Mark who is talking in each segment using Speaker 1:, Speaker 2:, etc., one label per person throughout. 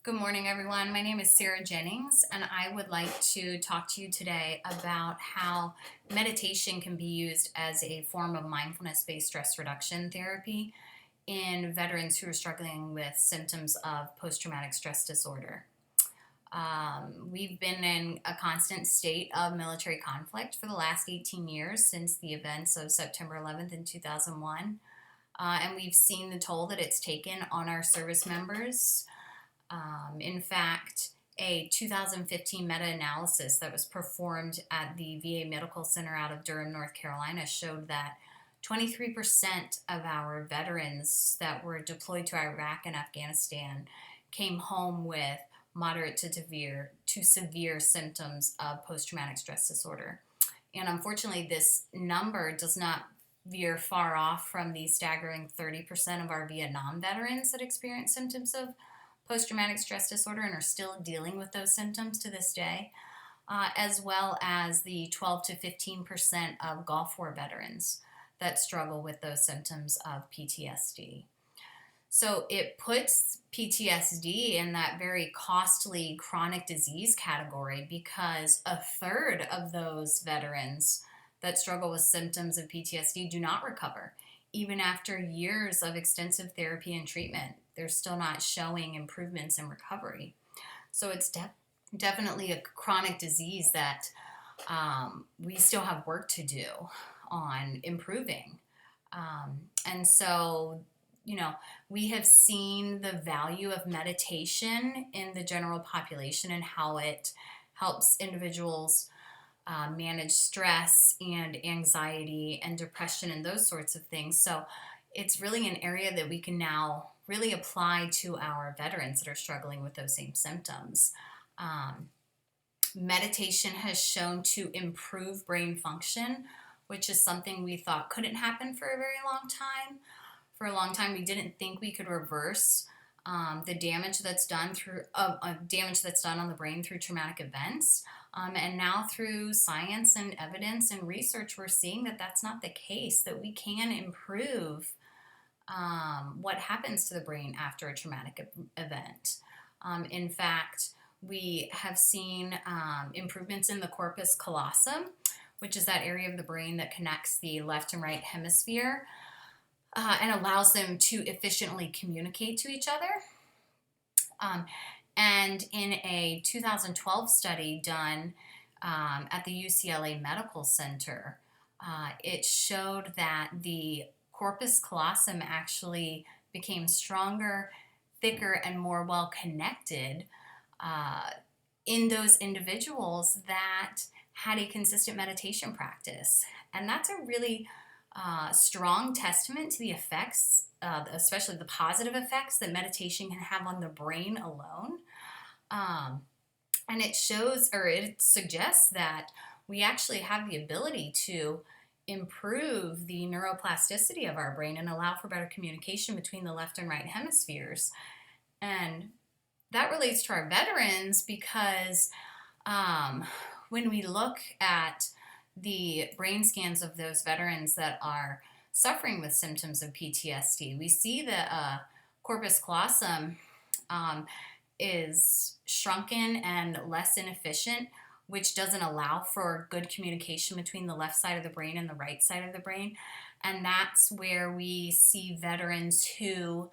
Speaker 1: Good morning, everyone. My name is Sarah Jennings, and I would like to talk to you today about how meditation can be used as a form of mindfulness-based stress reduction therapy in veterans who are struggling with symptoms of post-traumatic stress disorder. We've been in a constant state of military conflict for the last 18 years since the events of September 11th in 2001, and we've seen the toll that it's taken on our service members. In fact, a 2015 meta-analysis that was performed at the VA Medical Center out of Durham, North Carolina showed that 23% of our veterans that were deployed to Iraq and Afghanistan came home with moderate to severe symptoms of post-traumatic stress disorder. And unfortunately, this number does not veer far off from the staggering 30% of our Vietnam veterans that experienced symptoms of post-traumatic stress disorder and are still dealing with those symptoms to this day, as well as the 12 to 15% of Gulf War veterans that struggle with those symptoms of PTSD. So it puts PTSD in that very costly chronic disease category because a third of those veterans that struggle with symptoms of PTSD do not recover. Even after years of extensive therapy and treatment, they're still not showing improvements in recovery. So it's definitely a chronic disease that we still have work to do on improving. And so, we have seen the value of meditation in the general population and how it helps individuals manage stress and anxiety and depression and those sorts of things. So it's really an area that we can now really apply to our veterans that are struggling with those same symptoms. Meditation has shown to improve brain function, which is something we thought couldn't happen for a very long time. For a long time, we didn't think we could reverse the damage that's done on the brain through traumatic events. And now through science and evidence and research, we're seeing that that's not the case, that we can improve what happens to the brain after a traumatic event. In fact, we have seen improvements in the corpus callosum, which is that area of the brain that connects the left and right hemisphere and allows them to efficiently communicate to each other. And in a 2012 study done at the UCLA Medical Center, it showed that the corpus callosum actually became stronger, thicker, and more well connected in those individuals that had a consistent meditation practice. And that's a really strong testament to the effects, especially the positive effects that meditation can have on the brain alone. And it suggests that we actually have the ability to improve the neuroplasticity of our brain and allow for better communication between the left and right hemispheres. And that relates to our veterans because when we look at the brain scans of those veterans that are suffering with symptoms of PTSD, we see that corpus callosum is shrunken and less inefficient, which doesn't allow for good communication between the left side of the brain and the right side of the brain. And that's where we see veterans who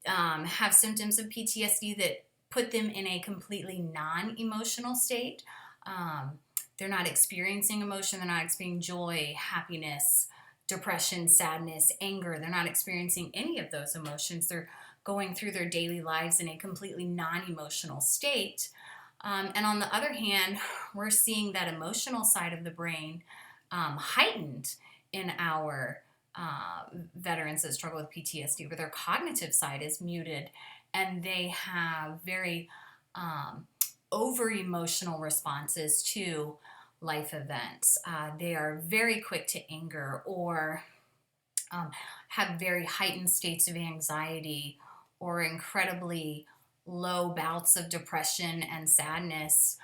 Speaker 1: have symptoms of PTSD that put them in a completely non-emotional state. They're not experiencing emotion. They're not experiencing joy, happiness, depression, sadness, anger. They're not experiencing any of those emotions. They're going through their daily lives in a completely non-emotional state. And on the other hand, we're seeing that emotional side of the brain heightened in our veterans that struggle with PTSD, where their cognitive side is muted and they have very over-emotional responses to life events. They are very quick to anger or have very heightened states of anxiety or incredibly low bouts of depression and sadness,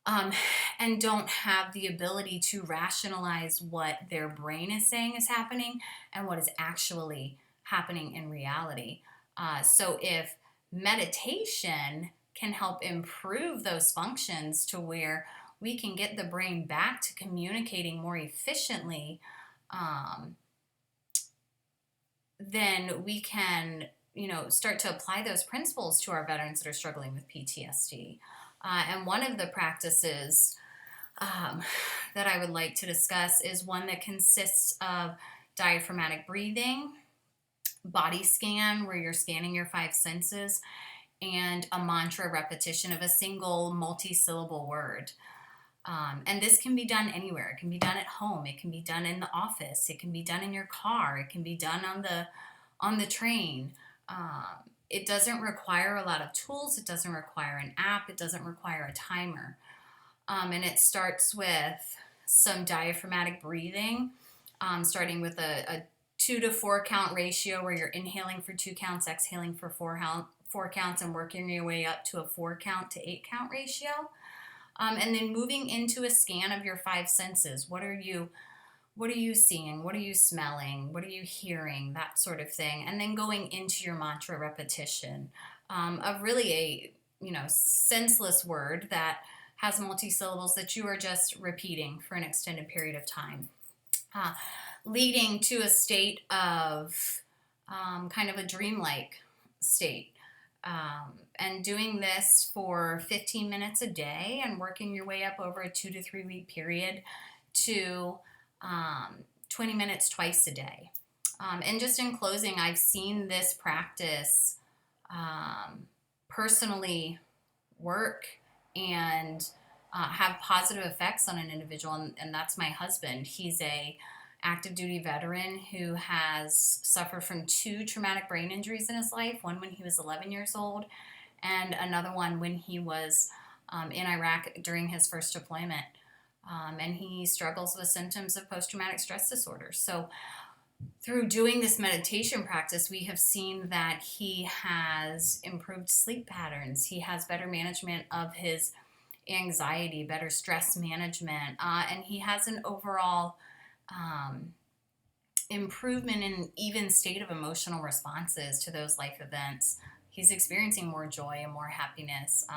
Speaker 1: and don't have the ability to rationalize what their brain is saying is happening and what is actually happening in reality. So if meditation can help improve those functions to where we can get the brain back to communicating more efficiently. Um, then we can, start to apply those principles to our veterans that are struggling with PTSD. And one of the practices um, that I would like to discuss is one that consists of diaphragmatic breathing, body scan, where you're scanning your five senses, and a mantra repetition of a single multi-syllable word. And this can be done anywhere. It can be done at home. It can be done in the office. It can be done in your car. It can be done on the train. It doesn't require a lot of tools. It doesn't require an app. It doesn't require a timer. And it starts with some diaphragmatic breathing, starting with a 2 to 4 count ratio where you're inhaling for 2 counts, exhaling for 4 counts, and working your way up to a 4 count to 8 count ratio. And then moving into a scan of your five senses. What are you seeing? What are you smelling? What are you hearing? That sort of thing. And then going into your mantra repetition of really a senseless word that has multi-syllables that you are just repeating for an extended period of time, leading to a state of kind of a dreamlike state. And doing this for 15 minutes a day and working your way up over a 2 to 3 week period to 20 minutes twice a day. And just in closing, I've seen this practice personally work and have positive effects on an individual, and that's my husband. He's a active duty veteran who has suffered from 2 traumatic brain injuries in his life, one when he was 11 years old and another one when he was in Iraq during his first deployment. And he struggles with symptoms of post-traumatic stress disorder. So through doing this meditation practice, we have seen that he has improved sleep patterns. He has better management of his anxiety, better stress management, and he has an overall improvement in even state of emotional responses to those life events. He's experiencing more joy and more happiness.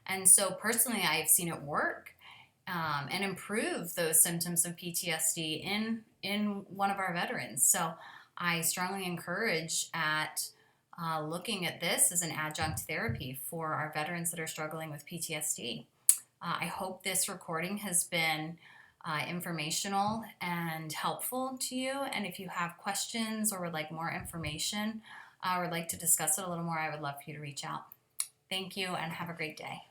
Speaker 1: And so personally, I've seen it work and improve those symptoms of PTSD in one of our veterans. So I strongly encourage at looking at this as an adjunct therapy for our veterans that are struggling with PTSD. I hope this recording has been informational and helpful to you. And if you have questions or would like more information or would like to discuss it a little more, I would love for you to reach out. Thank you and have a great day.